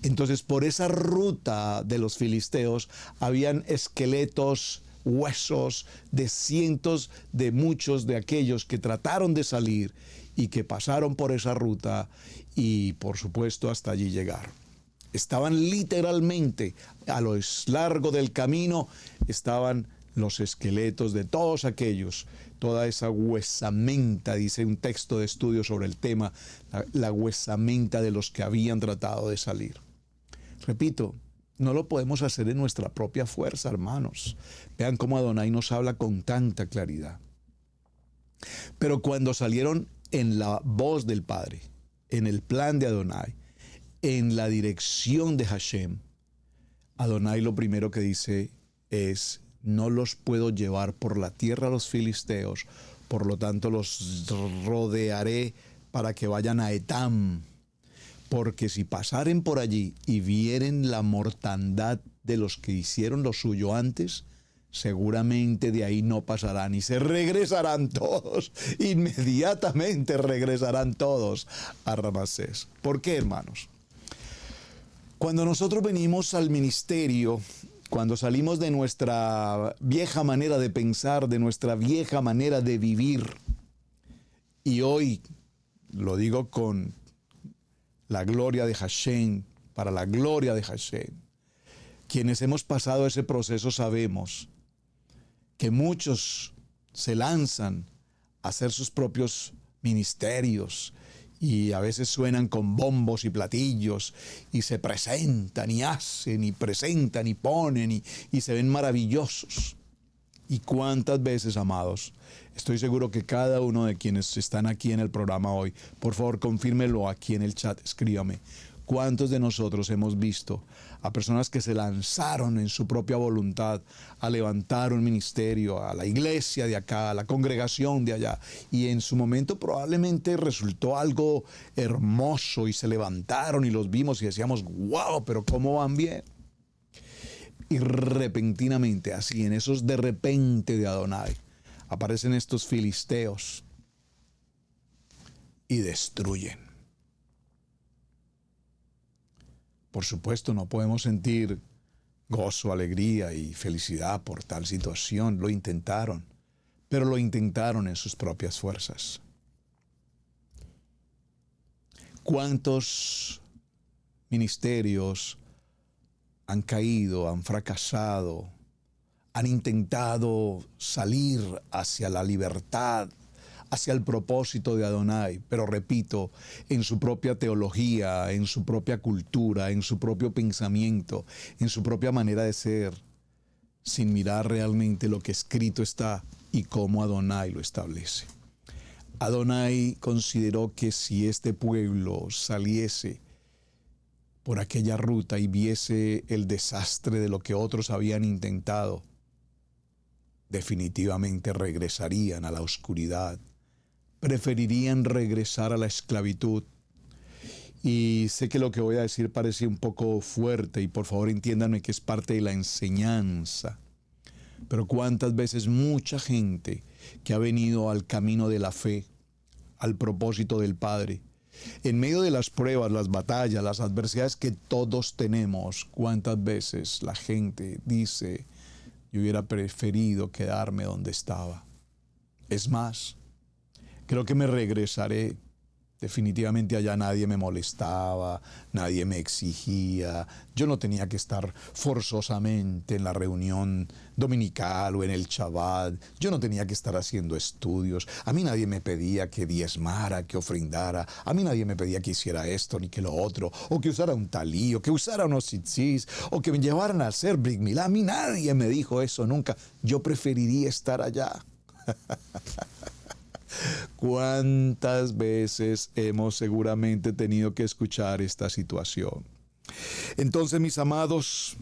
Entonces, por esa ruta de los filisteos habían esqueletos, huesos de cientos de muchos de aquellos que trataron de salir y que pasaron por esa ruta y por supuesto hasta allí llegaron. Estaban literalmente a lo largo del camino, estaban los esqueletos de todos aquellos, toda esa huesamenta, dice un texto de estudio sobre el tema, la huesamenta de los que habían tratado de salir. Repito, no lo podemos hacer en nuestra propia fuerza, hermanos. Vean cómo Adonai nos habla con tanta claridad. Pero cuando salieron en la voz del Padre, en el plan de Adonai, en la dirección de Hashem, Adonai lo primero que dice es: no los puedo llevar por la tierra a los filisteos, por lo tanto los rodearé para que vayan a Etam. Porque si pasaren por allí y vieren la mortandad de los que hicieron lo suyo antes, seguramente de ahí no pasarán y se regresarán todos, inmediatamente regresarán todos a Ramasés. ¿Por qué, hermanos? Cuando nosotros venimos al ministerio, cuando salimos de nuestra vieja manera de pensar, de nuestra vieja manera de vivir, y hoy lo digo con la gloria de Hashem, para la gloria de Hashem, quienes hemos pasado ese proceso sabemos que muchos se lanzan a hacer sus propios ministerios y a veces suenan con bombos y platillos y se presentan y hacen y presentan y ponen y se ven maravillosos. ¿Y cuántas veces, amados? Estoy seguro que cada uno de quienes están aquí en el programa hoy, por favor, confírmelo aquí en el chat, escríbame. ¿Cuántos de nosotros hemos visto a personas que se lanzaron en su propia voluntad a levantar un ministerio, a la iglesia de acá, a la congregación de allá? Y en su momento probablemente resultó algo hermoso y se levantaron y los vimos y decíamos, wow, pero ¿cómo van bien? Y repentinamente, así en esos de repente de Adonai, aparecen estos filisteos y destruyen. Por supuesto, no podemos sentir gozo, alegría y felicidad por tal situación. Lo intentaron, pero lo intentaron en sus propias fuerzas. ¿Cuántos ministerios han caído, han fracasado, han intentado salir hacia la libertad, hacia el propósito de Adonai? Pero repito, en su propia teología, en su propia cultura, en su propio pensamiento, en su propia manera de ser, sin mirar realmente lo que escrito está y cómo Adonai lo establece. Adonai consideró que si este pueblo saliese por aquella ruta y viese el desastre de lo que otros habían intentado, definitivamente regresarían a la oscuridad, preferirían regresar a la esclavitud. Y sé que lo que voy a decir parece un poco fuerte y por favor entiéndanme que es parte de la enseñanza. Pero cuántas veces mucha gente que ha venido al camino de la fe, al propósito del Padre, en medio de las pruebas, las batallas, las adversidades que todos tenemos, cuántas veces la gente dice, yo hubiera preferido quedarme donde estaba. Es más, creo que me regresaré. Definitivamente allá nadie me molestaba, nadie me exigía. Yo no tenía que estar forzosamente en la reunión dominical o en el Shabbat. Yo no tenía que estar haciendo estudios. A mí nadie me pedía que diezmara, que ofrendara. A mí nadie me pedía que hiciera esto ni que lo otro. O que usara un talí, o que usara unos tzitzis, o que me llevaran a hacer Brit Milá. A mí nadie me dijo eso nunca. Yo preferiría estar allá. ¿Cuántas veces hemos seguramente tenido que escuchar esta situación? Entonces, mis amados,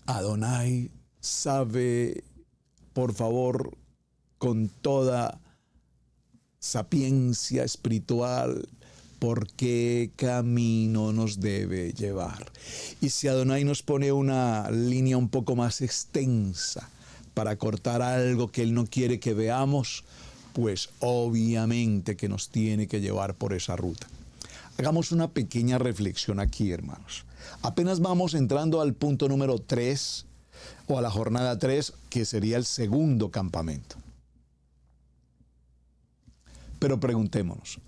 Adonai sabe, por favor, con toda sapiencia espiritual, por qué camino nos debe llevar. Y si Adonai nos pone una línea un poco más extensa para cortar algo que Él no quiere que veamos, pues obviamente que nos tiene que llevar por esa ruta. Hagamos una pequeña reflexión aquí, hermanos. Apenas vamos entrando al punto número 3, o a la jornada 3, que sería el segundo campamento. Pero preguntémonos,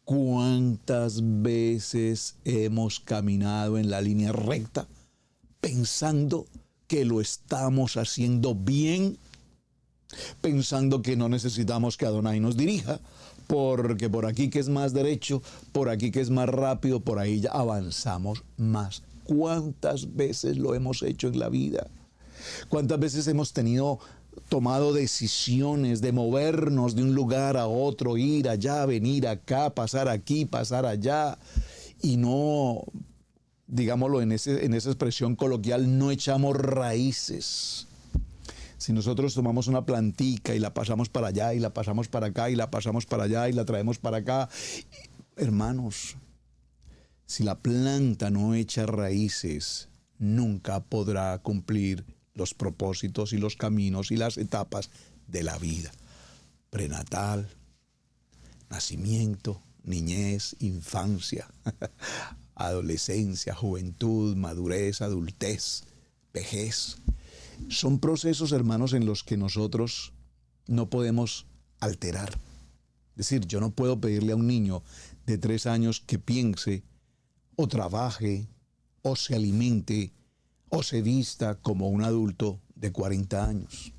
¿cuántas veces hemos caminado en la línea recta pensando que lo estamos haciendo bien, pensando que no necesitamos que Adonai nos dirija, porque por aquí que es más derecho, por aquí que es más rápido, por ahí ya avanzamos más? ¿Cuántas veces lo hemos hecho en la vida? ¿Cuántas veces hemos tomado decisiones de movernos de un lugar a otro, ir allá, venir acá, pasar aquí, pasar allá, y no, digámoslo en esa expresión coloquial, no echamos raíces? Si nosotros tomamos una plantica y la pasamos para allá, y la pasamos para acá, y la pasamos para allá, y la traemos para acá, hermanos, si la planta no echa raíces, nunca podrá cumplir los propósitos y los caminos y las etapas de la vida. Prenatal, nacimiento, niñez, infancia, adolescencia, juventud, madurez, adultez, vejez. Son procesos, hermanos, en los que nosotros no podemos alterar. Es decir, yo no puedo pedirle a un niño de 3 años que piense o trabaje o se alimente o se vista como un adulto de 40 años.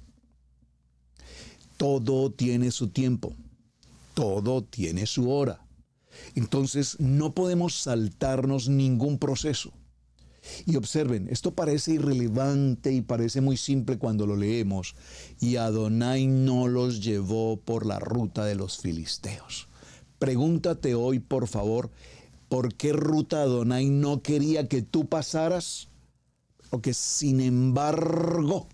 Todo tiene su tiempo, todo tiene su hora. Entonces no podemos saltarnos ningún proceso. Y observen, esto parece irrelevante y parece muy simple cuando lo leemos. Y Adonai no los llevó por la ruta de los filisteos. Pregúntate hoy, por favor, ¿por qué ruta Adonai no quería que tú pasaras? O que sin embargo,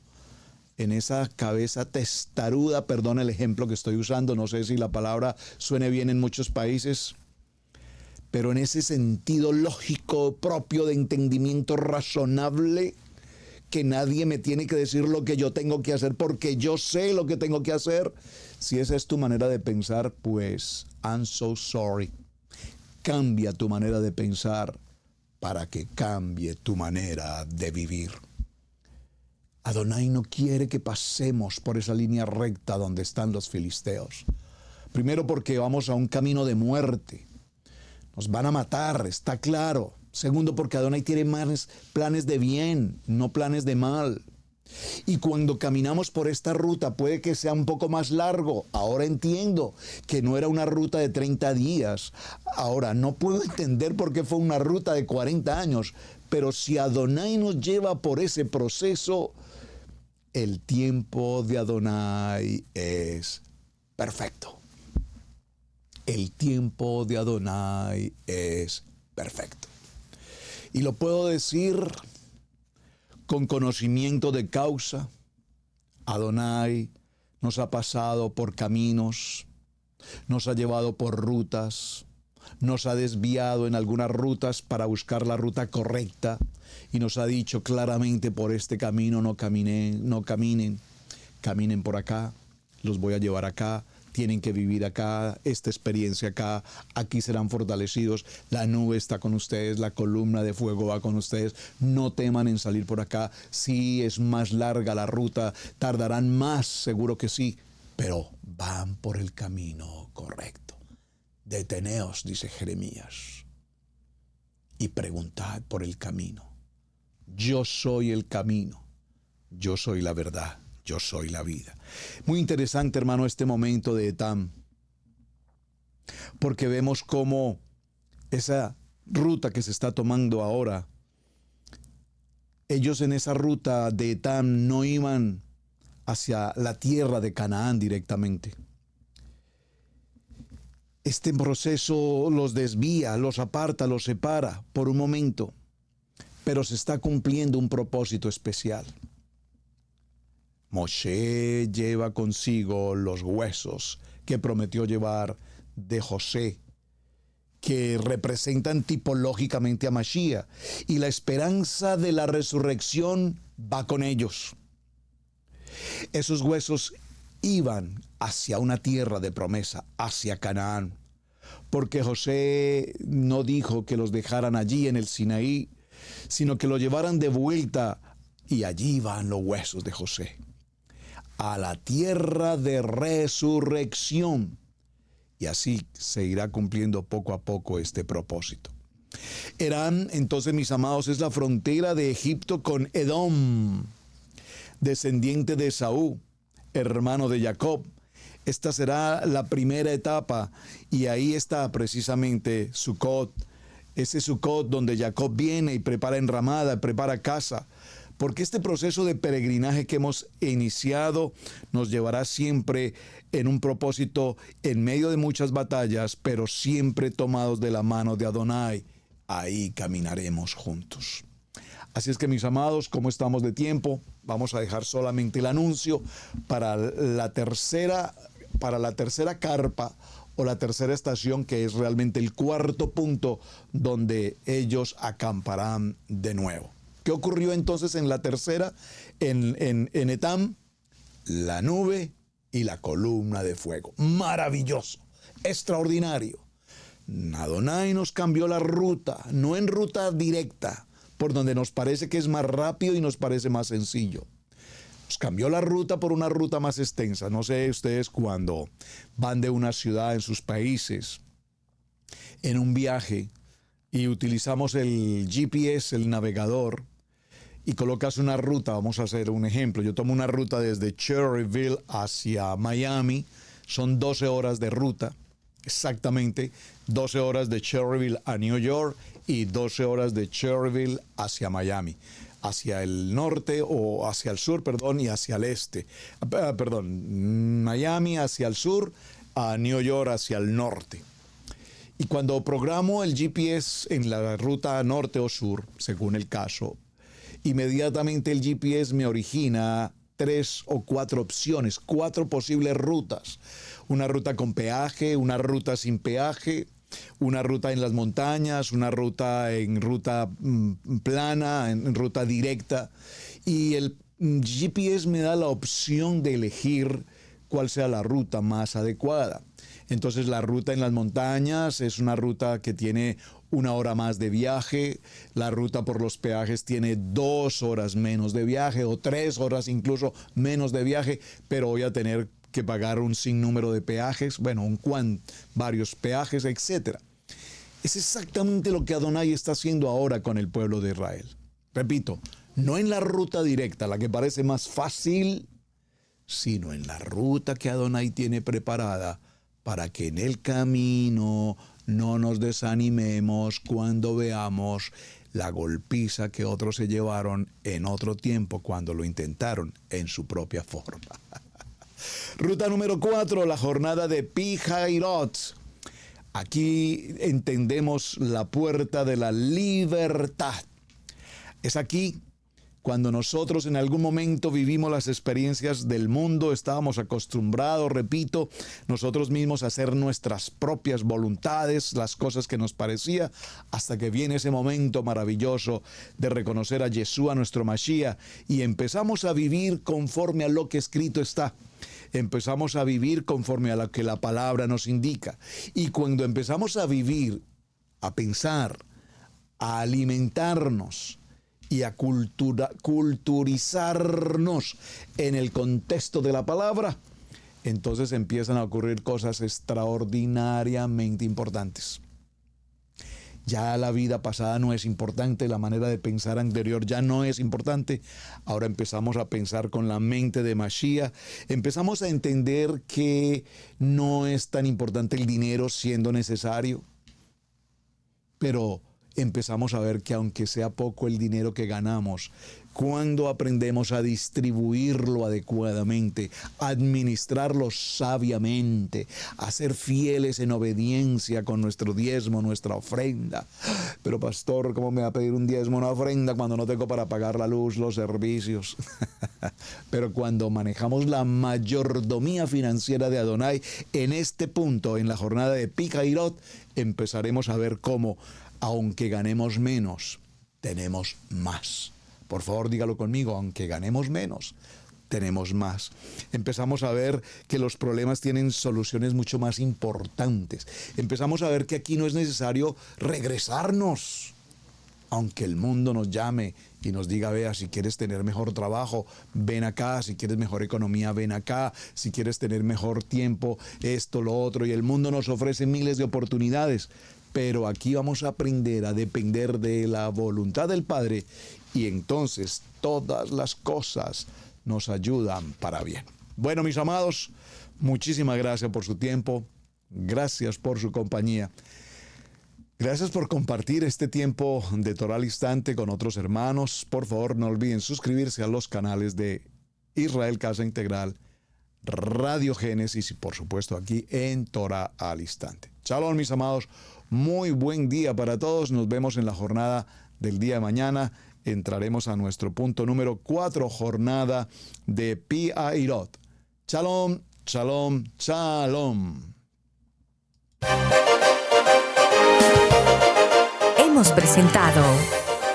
en esa cabeza testaruda, perdón el ejemplo que estoy usando, no sé si la palabra suene bien en muchos países, pero en ese sentido lógico propio de entendimiento razonable, que nadie me tiene que decir lo que yo tengo que hacer porque yo sé lo que tengo que hacer. Si esa es tu manera de pensar, pues I'm so sorry. Cambia tu manera de pensar para que cambie tu manera de vivir. Adonai no quiere que pasemos por esa línea recta donde están los filisteos. Primero porque vamos a un camino de muerte. Nos van a matar, está claro. Segundo porque Adonai tiene más planes de bien, no planes de mal. Y cuando caminamos por esta ruta puede que sea un poco más largo. Ahora entiendo que no era una ruta de 30 días. Ahora no puedo entender por qué fue una ruta de 40 años. Pero si Adonai nos lleva por ese proceso, el tiempo de Adonai es perfecto. El tiempo de Adonai es perfecto. Y lo puedo decir con conocimiento de causa. Adonai nos ha pasado por caminos, nos ha llevado por rutas, nos ha desviado en algunas rutas para buscar la ruta correcta y nos ha dicho claramente: por este camino no caminen, caminen por acá, los voy a llevar acá. Tienen que vivir acá, esta experiencia acá, aquí serán fortalecidos, la nube está con ustedes, la columna de fuego va con ustedes, no teman en salir por acá. Sí, es más larga la ruta, tardarán más, seguro que sí, pero van por el camino correcto. Deteneos, dice Jeremías, y preguntad por el camino. Yo soy el camino, yo soy la verdad. Yo soy la vida. Muy interesante, hermano, este momento de Etam, porque vemos cómo esa ruta que se está tomando ahora, ellos en esa ruta de Etam no iban hacia la tierra de Canaán directamente. Este proceso los desvía, los aparta, los separa por un momento, pero se está cumpliendo un propósito especial. Moshe lleva consigo los huesos que prometió llevar de José, que representan tipológicamente a Mashiach, y la esperanza de la resurrección va con ellos. Esos huesos iban hacia una tierra de promesa, hacia Canaán, porque José no dijo que los dejaran allí en el Sinaí, sino que lo llevaran de vuelta, y allí van los huesos de José, a la tierra de resurrección. Y así se irá cumpliendo poco a poco este propósito. Herán, entonces, mis amados, es la frontera de Egipto con Edom, descendiente de Esaú, hermano de Jacob. Esta será la primera etapa, y ahí está precisamente Sucot, ese Sucot donde Jacob viene y prepara enramada, prepara casa, porque este proceso de peregrinaje que hemos iniciado nos llevará siempre en un propósito en medio de muchas batallas, pero siempre tomados de la mano de Adonai. Ahí caminaremos juntos. Así es que, mis amados, como estamos de tiempo, vamos a dejar solamente el anuncio para la tercera carpa o la tercera estación, que es realmente el cuarto punto donde ellos acamparán de nuevo. ¿Qué ocurrió entonces en la tercera? En Etam, la nube y la columna de fuego. Maravilloso, extraordinario. Adonai nos cambió la ruta, no en ruta directa, por donde nos parece que es más rápido y nos parece más sencillo. Nos cambió la ruta por una ruta más extensa. No sé ustedes, cuando van de una ciudad en sus países en un viaje y utilizamos el GPS, el navegador, y colocas una ruta. Vamos a hacer un ejemplo. Yo tomo una ruta desde Cherryville hacia Miami. Son 12 horas de ruta, exactamente 12 horas de Cherryville a New York y 12 horas de Cherryville hacia Miami, hacia el norte o hacia el sur, perdón, y hacia el este. Miami hacia el sur, a New York hacia el norte. Y cuando programo el GPS en la ruta norte o sur, según el caso, inmediatamente el GPS me origina 3 o 4 opciones, 4 posibles rutas. Una ruta con peaje, una ruta sin peaje, una ruta en las montañas, una ruta en ruta plana, en ruta directa. Y el GPS me da la opción de elegir cuál sea la ruta más adecuada. Entonces, la ruta en las montañas es una ruta que tiene 1 hora más de viaje. La ruta por los peajes tiene 2 horas menos de viaje, o 3 horas incluso menos de viaje, pero voy a tener que pagar un sinnúmero de peajes, varios peajes, etc. Es exactamente lo que Adonai está haciendo ahora con el pueblo de Israel. Repito, no en la ruta directa, la que parece más fácil, sino en la ruta que Adonai tiene preparada, para que en el camino no nos desanimemos cuando veamos la golpiza que otros se llevaron en otro tiempo cuando lo intentaron en su propia forma. Ruta número 4, la jornada de Pi-Hairot. Aquí entendemos la puerta de la libertad. Es aquí cuando nosotros en algún momento vivimos las experiencias del mundo, estábamos acostumbrados, repito, nosotros mismos a hacer nuestras propias voluntades, las cosas que nos parecía, hasta que viene ese momento maravilloso de reconocer a Yeshua, nuestro Mashiach, y empezamos a vivir conforme a lo que escrito está. Empezamos a vivir conforme a lo que la palabra nos indica. Y cuando empezamos a vivir, a pensar, a alimentarnos y a culturizarnos en el contexto de la palabra, entonces empiezan a ocurrir cosas extraordinariamente importantes. Ya la vida pasada no es importante, la manera de pensar anterior ya no es importante. Ahora empezamos a pensar con la mente de Mashiach. Empezamos a entender que no es tan importante el dinero siendo necesario, pero empezamos a ver que aunque sea poco el dinero que ganamos, cuando aprendemos a distribuirlo adecuadamente, a administrarlo sabiamente, a ser fieles en obediencia con nuestro diezmo, nuestra ofrenda. Pero pastor, ¿cómo me va a pedir un diezmo, una ofrenda cuando no tengo para pagar la luz, los servicios? Pero cuando manejamos la mayordomía financiera de Adonai, en este punto, en la jornada de Picairot, empezaremos a ver cómo, aunque ganemos menos, tenemos más. Por favor, dígalo conmigo, aunque ganemos menos, tenemos más. Empezamos a ver que los problemas tienen soluciones mucho más importantes. Empezamos a ver que aquí no es necesario regresarnos. Aunque el mundo nos llame y nos diga, vea, si quieres tener mejor trabajo, ven acá, si quieres mejor economía, ven acá, si quieres tener mejor tiempo, esto, lo otro, y el mundo nos ofrece miles de oportunidades. Pero aquí vamos a aprender a depender de la voluntad del Padre y entonces todas las cosas nos ayudan para bien. Bueno, mis amados, muchísimas gracias por su tiempo, gracias por su compañía. Gracias por compartir este tiempo de Torá al Instante con otros hermanos. Por favor, no olviden suscribirse a los canales de Israel Casa Integral, Radio Génesis y por supuesto aquí en Torá al Instante. Shalom, mis amados. Muy buen día para todos. Nos vemos en la jornada del día de mañana. Entraremos a nuestro punto número 4, jornada de Picairot. Shalom, shalom, shalom. Hemos presentado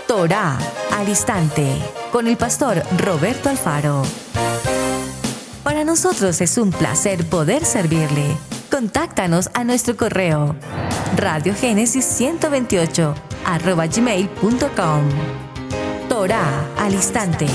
Torá al Instante con el pastor Roberto Alfaro. Para nosotros es un placer poder servirle. Contáctanos a nuestro correo radiogenesis128@gmail.com. Torá al Instante.